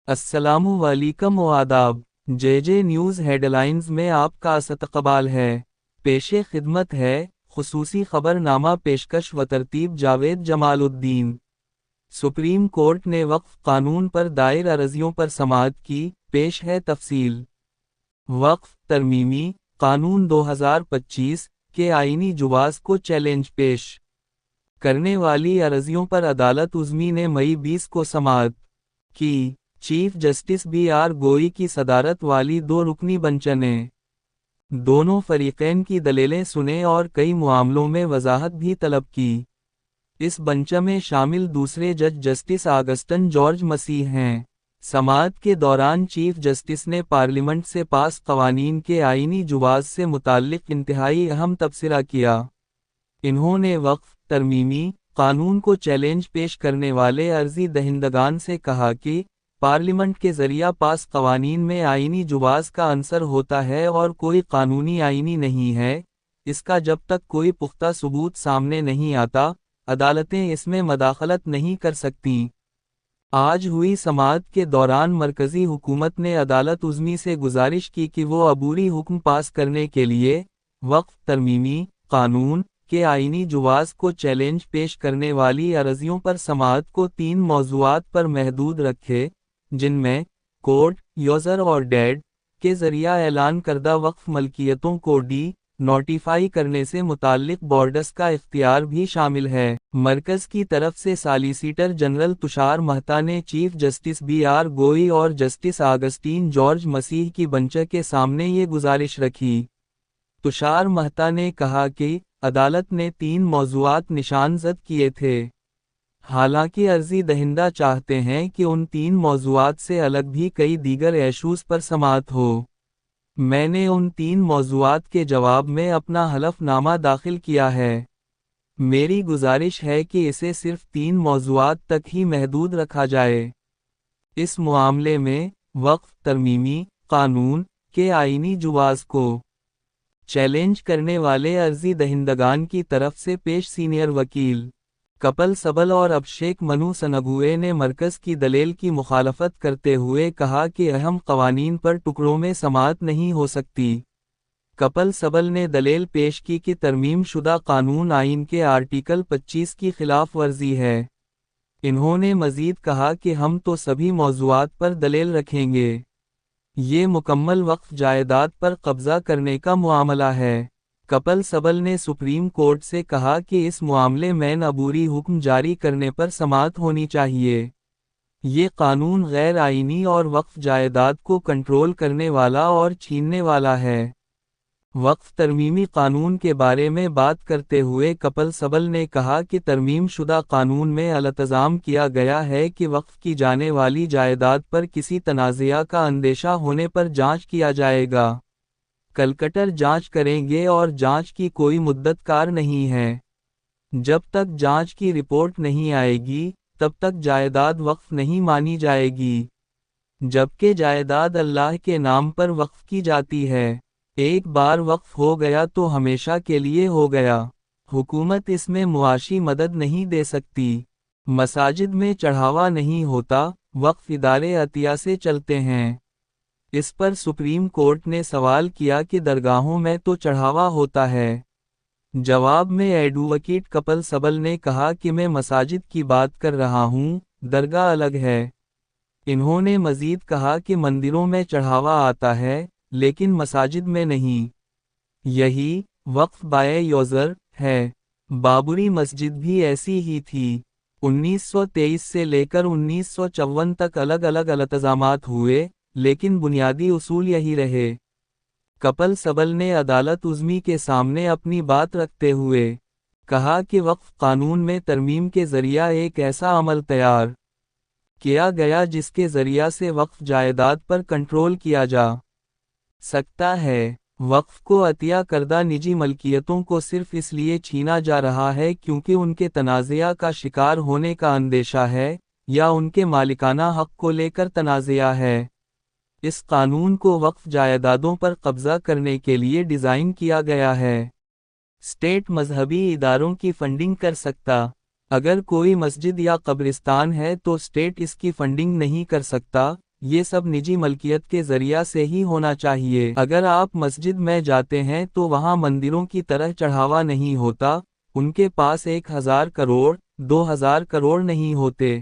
अस्सलाम वालेकुम व आदाब। जे न्यूज़ हेडलाइंस में आपका इस्तकबाल है। पेशे खिदमत है खुसूसी खबरनामा पेशकश व तरतीब जावेद जमालुद्दीन। सुप्रीम कोर्ट ने वक्फ कानून पर दायर अर्जियों पर समाअत की, पेश है तफसील। वक्फ तरमीमी कानून 2025 के आईनी जुबाज को चैलेंज पेश करने वाली अर्जियों पर अदालत उज़्मी ने मई 20 को समाअत की। Chief justice B R. गोई की सदारत वाली दो रुकनी बेंच ने दोनों फरीकैन की दलीलें सुने और कई मामलों में वजाहत भी तलब की। इस बेंच में शामिल दूसरे जज जस्टिस ऑगस्टिन जॉर्ज मसीह हैं। समाअत के दौरान चीफ जस्टिस ने पार्लियामेंट से पास कवानीन के आईनी जुबाज से मुताल्लिक इंतहाई अहम तबसरा किया। इन्होंने वक्फ तरमीमी कानून को चैलेंज पेश करने वाले अर्जी दहिंदगान से कहा कि पार्लियामेंट के जरिया पास कवानीन में आईनी जुबाज का अंसर होता है और कोई कानूनी आईनी नहीं है, इसका जब तक कोई पुख्ता सबूत सामने नहीं आता, अदालतें इसमें मदाखलत नहीं कर सकतीं। आज हुई समाअत के दौरान मरकजी हुकूमत ने अदालत उज़्मी से गुजारिश की कि वो अबूरी हुक्म पास करने के लिए वक्फ तरमीमी कानून के आईनी जुबाज को चैलेंज पेश करने वाली अर्जियों पर समाअत को 3 मौज़ूआत पर महदूद रखे, जिनमें कोर्ट यूज़र और डेड के जरिया ऐलान करदा वक्फ मलकियतों को नोटिफाई करने से मुताल्लिक बोर्ड्स का इख्तियार भी शामिल है। मरकज की तरफ से सॉलिसिटर जनरल तुषार मेहता ने चीफ जस्टिस बी.आर. गोई और जस्टिस ऑगस्टिन जॉर्ज मसीह की बेंच के सामने ये गुजारिश रखी। तुषार मेहता ने कहा कि अदालत ने 3 मौज़ूआत निशानजद किए थे। हालांकि अर्जी दहिंदा चाहते हैं कि उन 3 मौज़ूआत से अलग भी कई दीगर इशूज़ पर समाअत हो। मैंने उन 3 मौज़ूआत के जवाब में अपना हलफनामा दाखिल किया है। मेरी गुजारिश है कि इसे सिर्फ 3 मौज़ूआत तक ही महदूद रखा जाए। इस मामले में वक्फ तरमीमी कानून के आईनी जुबाज को चैलेंज करने वाले अर्जी दहिंदगान की तरफ से पेश सीनियर वकील कपिल सिब्बल और अभिषेक मनु सनगुए ने मरकज की दलील की मुखालफत करते हुए कहा कि अहम कवानीन पर टुकड़ों में समाअत नहीं हो सकती। कपिल सिब्बल ने दलील पेश की कि तरमीम शुदा कानून आइन के आर्टिकल 25 की खिलाफ वर्जी है। इन्होंने मजीद कहा कि हम तो सभी मौज़ूआत पर दलील रखेंगे। ये मुकम्मल वक्फ जायदाद पर कब्जा करने का मामला है। कपिल सिब्बल ने सुप्रीम कोर्ट से कहा कि इस मामले में अबूरी हुक्म जारी करने पर समाअत होनी चाहिए। ये कानून गैर आईनी और वक्फ जायदाद को कंट्रोल करने वाला और छीनने वाला है। वक्फ तरमीमी कानून के बारे में बात करते हुए कपिल सिब्बल ने कहा कि तरमीम शुदा कानून में इल्ज़ाम किया गया है कि वक्फ की जाने वाली जायदाद पर किसी तनाज़ा का अंदेशा होने पर जांच किया जाएगा। कलकटर जांच करेंगे और जांच की कोई मुद्दत कार नहीं है। जब तक जांच की रिपोर्ट नहीं आएगी तब तक जायदाद वक्फ नहीं मानी जाएगी, जबकि जायदाद अल्लाह के नाम पर वक्फ की जाती है। एक बार वक्फ हो गया तो हमेशा के लिए हो गया। हुकूमत इसमें मुआशी मदद नहीं दे सकती। मसाजिद में चढ़ावा नहीं होता, वक्फ इदारे अतिया से चलते हैं। इस पर सुप्रीम कोर्ट ने सवाल किया कि दरगाहों में तो चढ़ावा होता है। जवाब में एडवोकेट कपिल सिब्बल ने कहा कि मैं मसाजिद की बात कर रहा हूँ, दरगाह अलग है। इन्होंने मजीद कहा कि मंदिरों में चढ़ावा आता है लेकिन मसाजिद में नहीं। यही वक्फ बाय यूज़र है। बाबरी मस्जिद भी ऐसी ही थी। 1923 से लेकर 1954 तक अलग अलग इल्ज़ामात हुए, लेकिन बुनियादी उसूल यही रहे। कपिल सिब्बल ने अदालत उज़्मी के सामने अपनी बात रखते हुए कहा कि वक्फ कानून में तरमीम के जरिया एक ऐसा अमल तैयार किया गया जिसके जरिया से वक्फ जायदाद पर कंट्रोल किया जा सकता है। वक्फ को अतिया करदा निजी मलकियतों को सिर्फ इसलिए छीना जा रहा है क्योंकि उनके तनाज़ा का शिकार होने का अंदेशा है या उनके मालिकाना हक को लेकर तनाज़ा है। इस कानून को वक्फ जायदादों पर कब्जा करने के लिए डिज़ाइन किया गया है। स्टेट मजहबी इदारों की फंडिंग कर सकता। अगर कोई मस्जिद या कब्रिस्तान है तो स्टेट इसकी फंडिंग नहीं कर सकता, یہ سب نجی ملکیت کے ذریعہ سے ہی ہونا چاہیے۔ اگر آپ مسجد میں جاتے ہیں تو وہاں مندروں کی طرح چڑھاوا نہیں ہوتا، ان کے پاس 1000 کروڑ 2000 کروڑ نہیں ہوتے۔